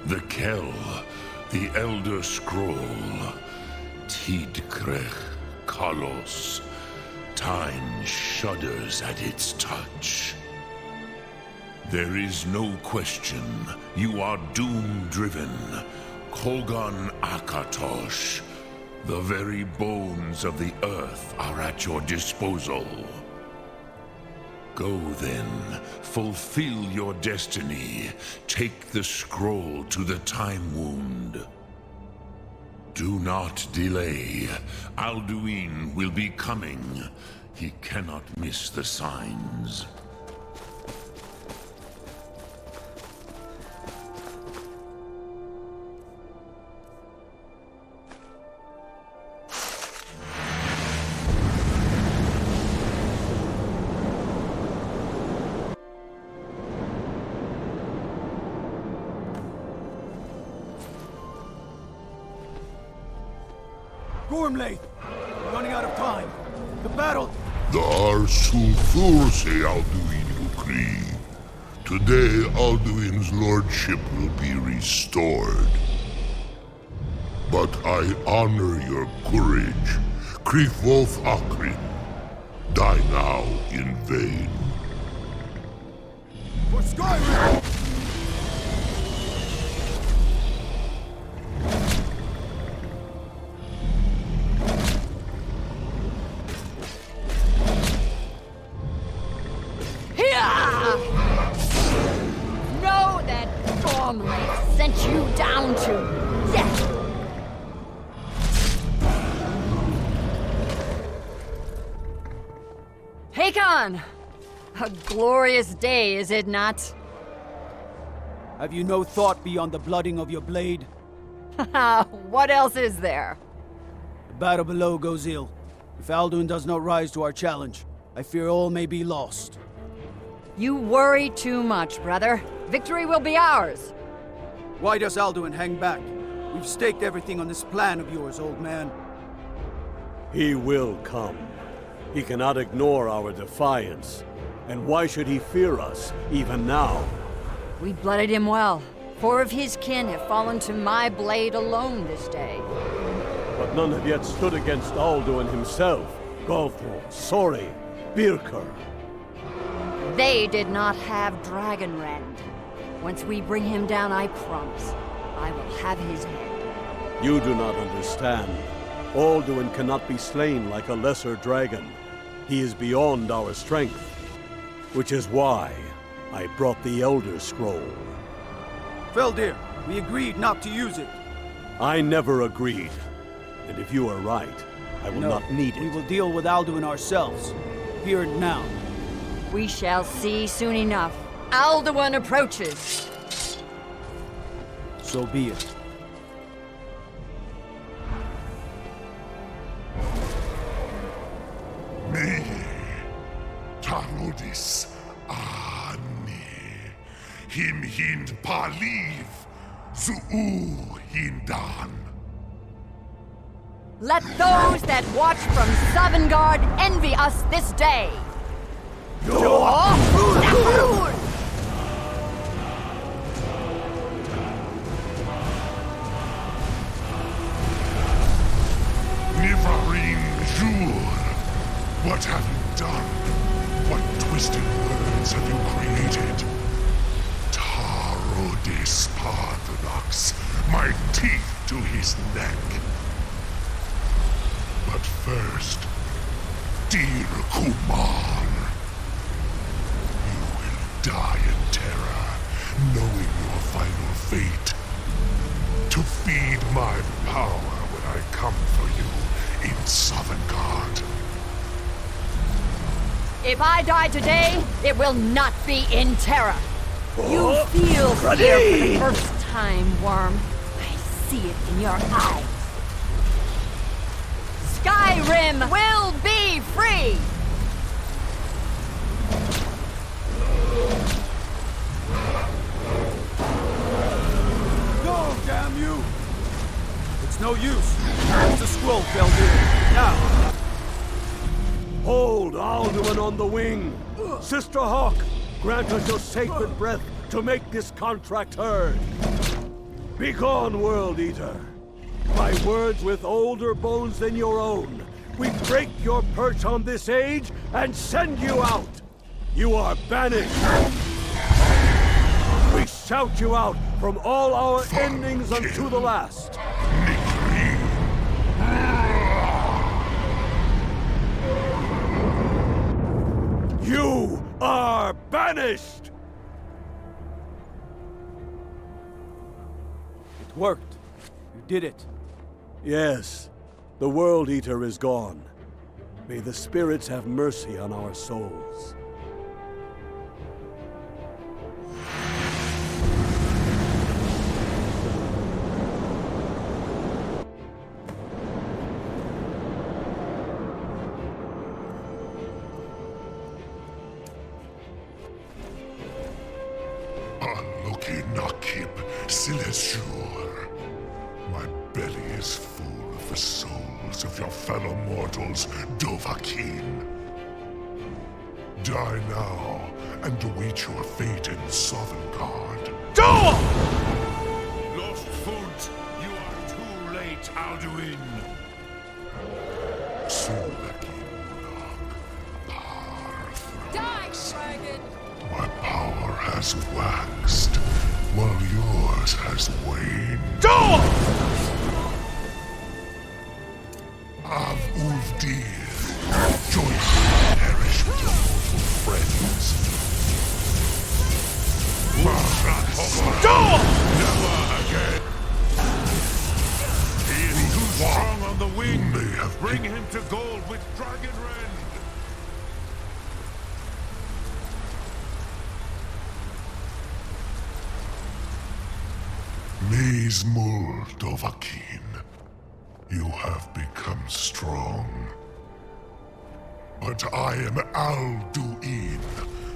The Kell, the Elder Scroll, Tidkrech Kalos. Time shudders at its touch. There is no question, you are doom-driven. Kogan Akatosh. The very bones of the earth are at your disposal. Go then, fulfill your destiny. Take the scroll to the Time Wound. Do not delay. Alduin will be coming. He cannot miss the signs. Gormley! Running out of time. The battle... Dar Sulthurse Alduin Ukri. Today, Alduin's lordship will be restored. But I honor your courage. Krifwolf Akrin. Die now in vain. For Skyrim! Know that Gormley sent you down to death. Hakon! A glorious day, is it not? Have you no thought beyond the blooding of your blade? What else is there? The battle below goes ill. If Alduin does not rise to our challenge, I fear all may be lost. You worry too much, brother. Victory will be ours. Why does Alduin hang back? We've staked everything on this plan of yours, old man. He will come. He cannot ignore our defiance. And why should he fear us, even now? We blooded him well. 4 of his kin have fallen to my blade alone this day. But none have yet stood against Alduin himself. Golthor, Sori, Birker. They did not have Dragonrend. Once we bring him down, I promise, I will have his head. You do not understand. Alduin cannot be slain like a lesser dragon. He is beyond our strength. Which is why I brought the Elder Scroll. Feldir, we agreed not to use it. I never agreed. And if you are right, I will not need it. We will deal with Alduin ourselves. Here and now. We shall see soon enough. Alduin approaches. So be it. Me, Tarudis, Ani, Him Hind Paliv, Zuu Hindan. Let those that watch from Sovngarde envy us this day. Nivarin Jur, what have you done? What twisted words have you created? Tarodis Parthenax, my teeth to his neck. But first, dear Kumar, you will die in terror, knowing your final fate. To feed my power when I come for you in Sovngarde. If I die today, it will not be in terror. You feel fear for the first time, Worm. I see it in your eyes. Skyrim will be free! Go, damn you! It's no use. Use the scroll, Feldir. Now! Hold Alduin on the wing! Sister Hawk, grant us your sacred breath to make this contract heard! Begone, World Eater! By words with older bones than your own, we break your perch on this age and send you out! You are banished! We shout you out from all our endings unto the last! You are banished! It worked. You did it. Yes, the World Eater is gone. May the spirits have mercy on our souls. Anuki Nakib Silesur. My belly is full of the souls of your fellow mortals, Dovahkiin. Die now, and await your fate in Sovngarde. Lost Foot, you are too late, Alduin. Die, dragon! My power has waxed, while yours has waned. Av Ulfdir, joyfully perish with your mortal friends. Never again. He is too strong on the wing. Bring him to gold with Dragon Rend. Mizmul Dovahkiin, you have become strong. But I am Alduin,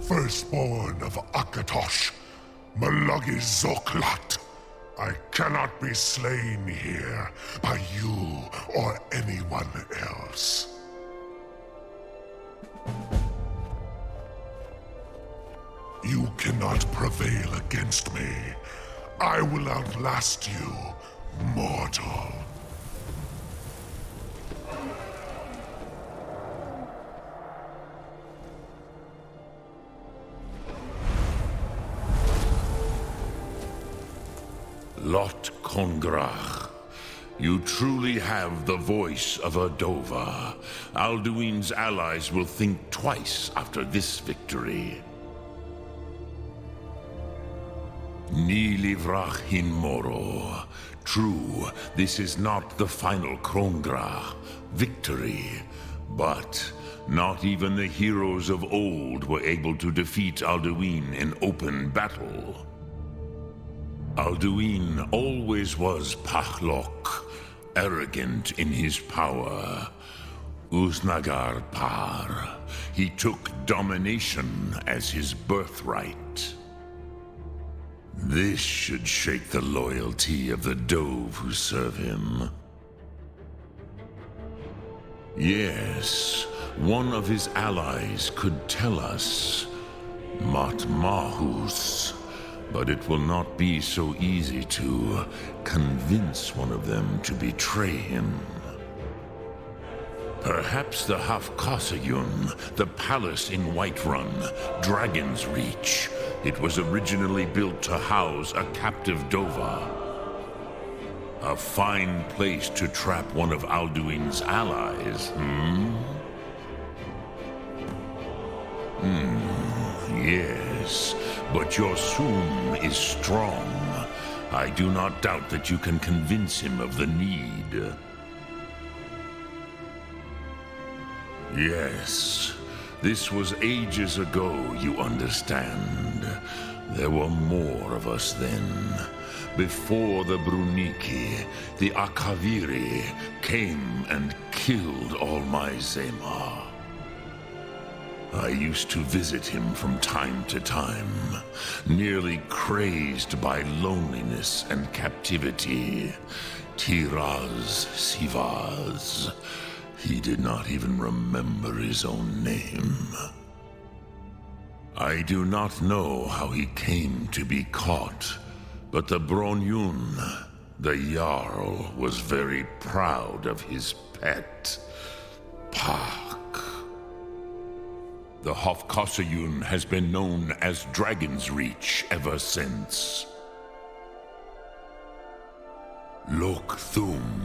firstborn of Akatosh, Malagi Zoklat. I cannot be slain here by you or anyone else. You cannot prevail against me. I will outlast you, mortal. Lot Kongrach, you truly have the voice of a Dova. Alduin's allies will think twice after this victory. Nilivrach hin moro. True, this is not the final Kongrach victory, but not even the heroes of old were able to defeat Alduin in open battle. Alduin always was Pahlok, arrogant in his power. Uznagar Par. He took domination as his birthright. This should shake the loyalty of the Dove who serve him. Yes, one of his allies could tell us. Matmahus. But it will not be so easy to convince one of them to betray him. Perhaps the Hafkasayun, the palace in Whiterun, Dragon's Reach. It was originally built to house a captive Dova. A fine place to trap one of Alduin's allies, Yes, but your Sum is strong. I do not doubt that you can convince him of the need. Yes, this was ages ago, you understand. There were more of us then. Before the Bruniki, the Akaviri came and killed all my Zema. I used to visit him from time to time, nearly crazed by loneliness and captivity. Tiraz Sivaz. He did not even remember his own name. I do not know how he came to be caught, But the Bronyun, the Jarl, was very proud of his pet, Park. The Hofkossayun has been known as Dragon's Reach ever since. Look Thum.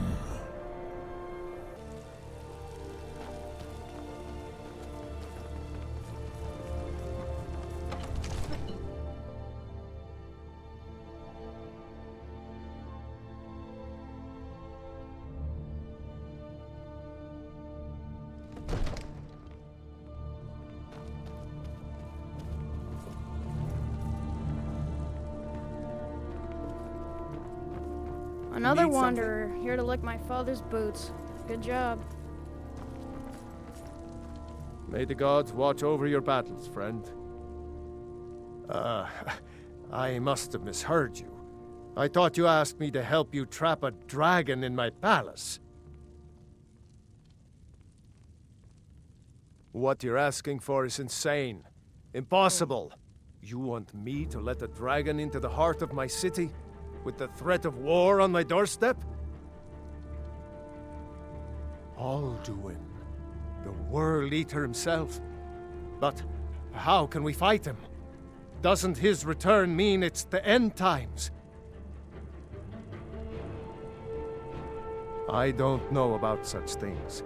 Another wanderer, here to lick my father's boots. Good job. May the gods watch over your battles, friend. I must have misheard you. I thought you asked me to help you trap a dragon in my palace. What you're asking for is insane. Impossible. You want me to let a dragon into the heart of my city? With the threat of war on my doorstep? Alduin, the World Eater himself. But how can we fight him? Doesn't his return mean it's the end times? I don't know about such things,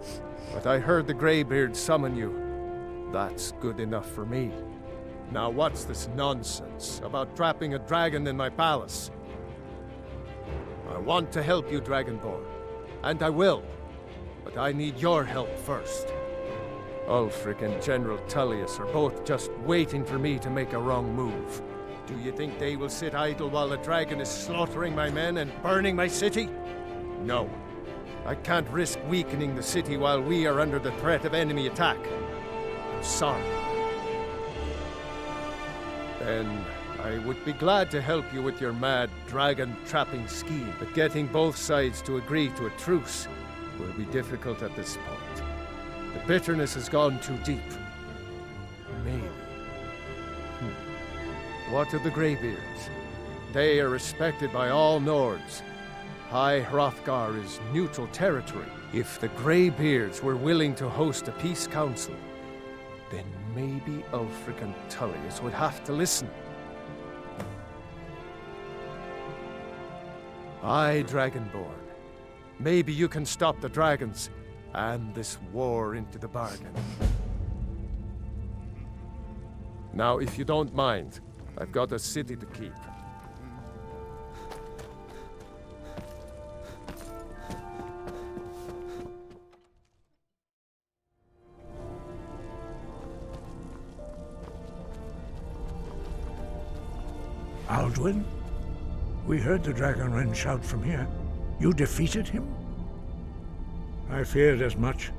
but I heard the Greybeard summon you. That's good enough for me. Now what's this nonsense about trapping a dragon in my palace? I want to help you, Dragonborn, and I will, but I need your help first. Ulfric and General Tullius are both just waiting for me to make a wrong move. Do you think they will sit idle while the dragon is slaughtering my men and burning my city? No. I can't risk weakening the city while we are under the threat of enemy attack. I'm sorry. Then I would be glad to help you with your mad dragon-trapping scheme, but getting both sides to agree to a truce will be difficult at this point. The bitterness has gone too deep. Maybe. What of the Greybeards? They are respected by all Nords. High Hrothgar is neutral territory. If the Greybeards were willing to host a peace council, then maybe Ulfric and Tullius would have to listen. Aye, Dragonborn. Maybe you can stop the dragons, and this war into the bargain. Now, if you don't mind, I've got a city to keep. Alduin? We heard the Dragonren shout from here. You defeated him? I feared as much.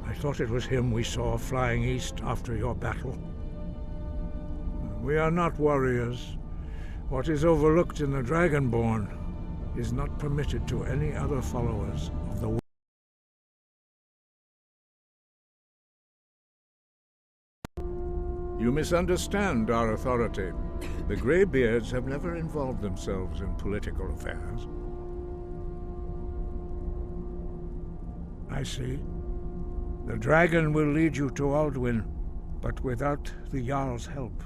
I thought it was him we saw flying east after your battle. We are not warriors. What is overlooked in the Dragonborn is not permitted to any other followers of the You misunderstand our authority. The Greybeards have never involved themselves in political affairs. I see. The dragon will lead you to Alduin, but without the Jarl's help.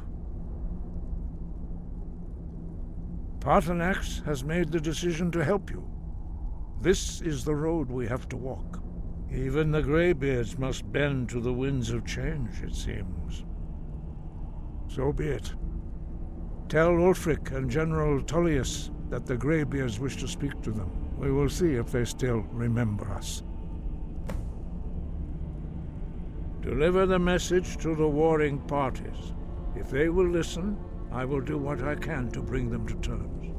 Paarthurnax has made the decision to help you. This is the road we have to walk. Even the Greybeards must bend to the winds of change, it seems. So be it. Tell Ulfric and General Tullius that the Greybeards wish to speak to them. We will see if they still remember us. Deliver the message to the warring parties. If they will listen, I will do what I can to bring them to terms.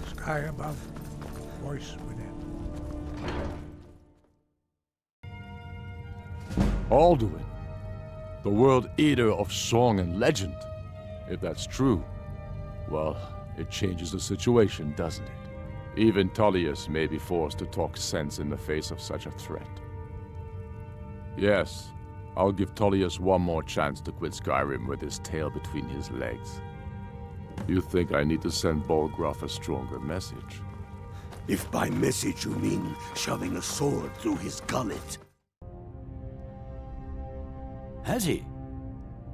Sky above, voice within. Alduin, the World Eater of song and legend. If that's true, well, it changes the situation, doesn't it? Even Tullius may be forced to talk sense in the face of such a threat. Yes, I'll give Tullius one more chance to quit Skyrim with his tail between his legs. You think I need to send Bolgraf a stronger message? If by message you mean shoving a sword through his gullet. Has he?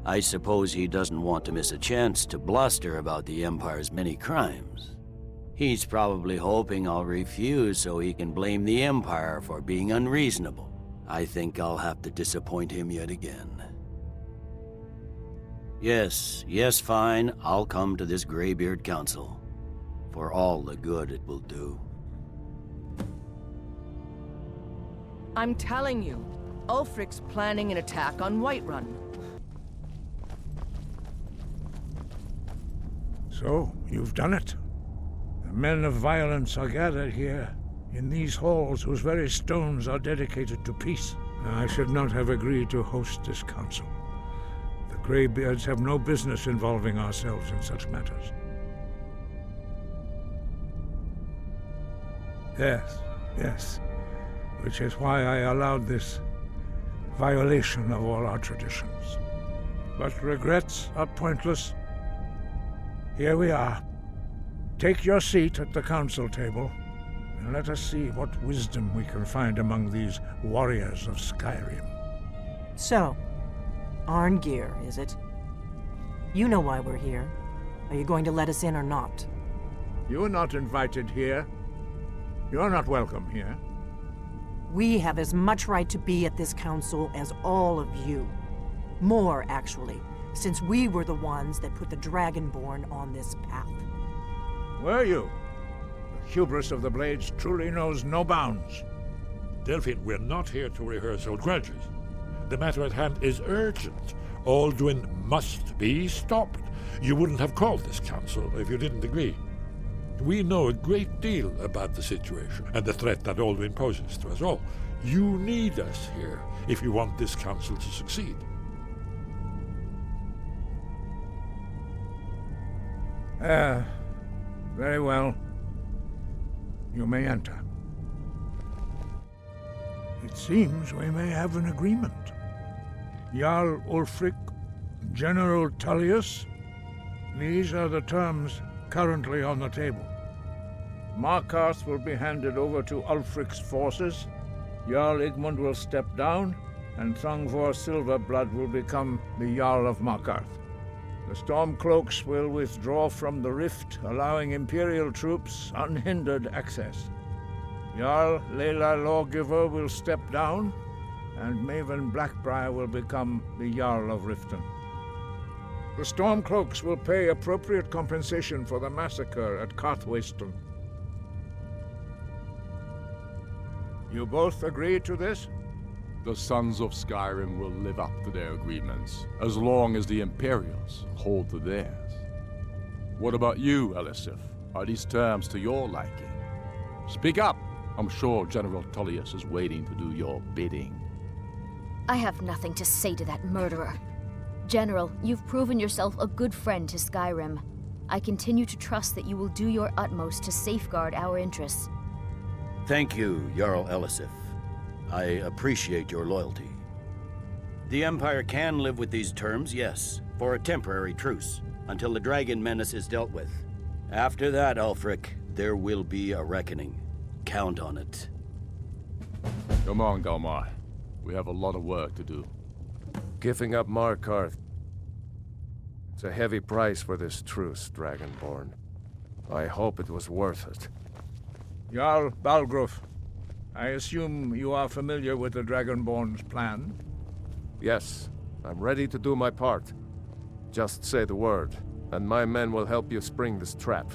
I suppose he doesn't want to miss a chance to bluster about the Empire's many crimes. He's probably hoping I'll refuse so he can blame the Empire for being unreasonable. I think I'll have to disappoint him yet again. Yes, fine, I'll come to this Greybeard Council. For all the good it will do. I'm telling you, Ulfric's planning an attack on Whiterun. So, you've done it. The men of violence are gathered here, in these halls whose very stones are dedicated to peace. I should not have agreed to host this council. The Greybeards have no business involving ourselves in such matters. Yes. Which is why I allowed this violation of all our traditions. But regrets are pointless. Here we are. Take your seat at the council table, and let us see what wisdom we can find among these warriors of Skyrim. So, Arngeir, is it? You know why we're here. Are you going to let us in or not? You're not invited here. You're not welcome here. We have as much right to be at this council as all of you. More, actually, since we were the ones that put the Dragonborn on this path. Were you? The hubris of the Blades truly knows no bounds. Delphine, we're not here to rehearse old grudges. The matter at hand is urgent. Alduin must be stopped. You wouldn't have called this council if you didn't agree. We know a great deal about the situation and the threat that Alduin poses to us all. You need us here if you want this council to succeed. Very well. You may enter. It seems we may have an agreement. Jarl Ulfric, General Tullius, these are the terms currently on the table. Markarth will be handed over to Ulfric's forces, Jarl Igmund will step down, and Thongvor Silverblood will become the Jarl of Markarth. The Stormcloaks will withdraw from the rift, allowing Imperial troops unhindered access. Jarl Leila Lawgiver will step down, and Maven Blackbriar will become the Jarl of Riften. The Stormcloaks will pay appropriate compensation for the massacre at Carthwayston. You both agree to this? The Sons of Skyrim will live up to their agreements, as long as the Imperials hold to theirs. What about you, Elisif? Are these terms to your liking? Speak up! I'm sure General Tullius is waiting to do your bidding. I have nothing to say to that murderer. General, you've proven yourself a good friend to Skyrim. I continue to trust that you will do your utmost to safeguard our interests. Thank you, Jarl Elisif. I appreciate your loyalty. The Empire can live with these terms, yes, for a temporary truce, until the dragon menace is dealt with. After that, Ulfric, there will be a reckoning. Count on it. Come on, Galmar. We have a lot of work to do. Giving up Markarth. It's a heavy price for this truce, Dragonborn. I hope it was worth it. Jarl Balgruuf, I assume you are familiar with the Dragonborn's plan? Yes, I'm ready to do my part. Just say the word, and my men will help you spring this trap.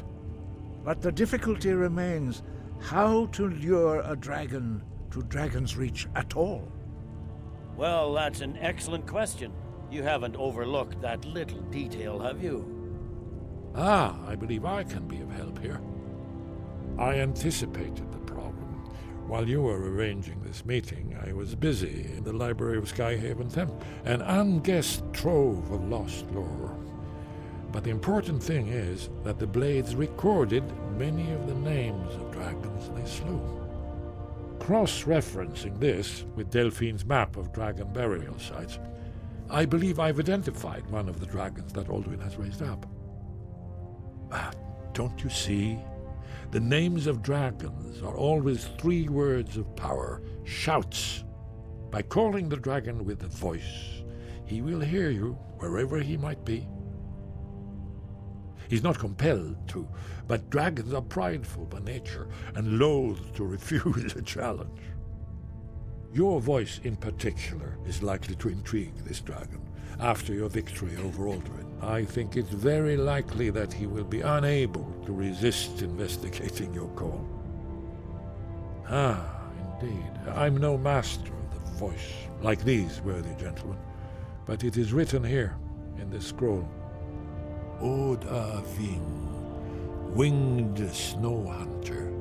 But the difficulty remains how to lure a dragon to Dragon's Reach at all. Well, that's an excellent question. You haven't overlooked that little detail, have you? I believe I can be of help here. I anticipated the problem. While you were arranging this meeting, I was busy in the library of Skyhaven Temple, an unguessed trove of lost lore. But the important thing is that the Blades recorded many of the names of dragons they slew. cross-referencing this with Delphine's map of dragon burial sites, I believe I've identified one of the dragons that Alduin has raised up. Don't you see? The names of dragons are always 3 words of power, shouts. By calling the dragon with a voice, he will hear you wherever he might be. He's not compelled to, but dragons are prideful by nature and loath to refuse a challenge. Your voice in particular is likely to intrigue this dragon after your victory over Alduin. I think it's very likely that he will be unable to resist investigating your call. Indeed. I'm no master of the voice, like these worthy gentlemen, but it is written here in this scroll. Oda Ving, winged snow hunter,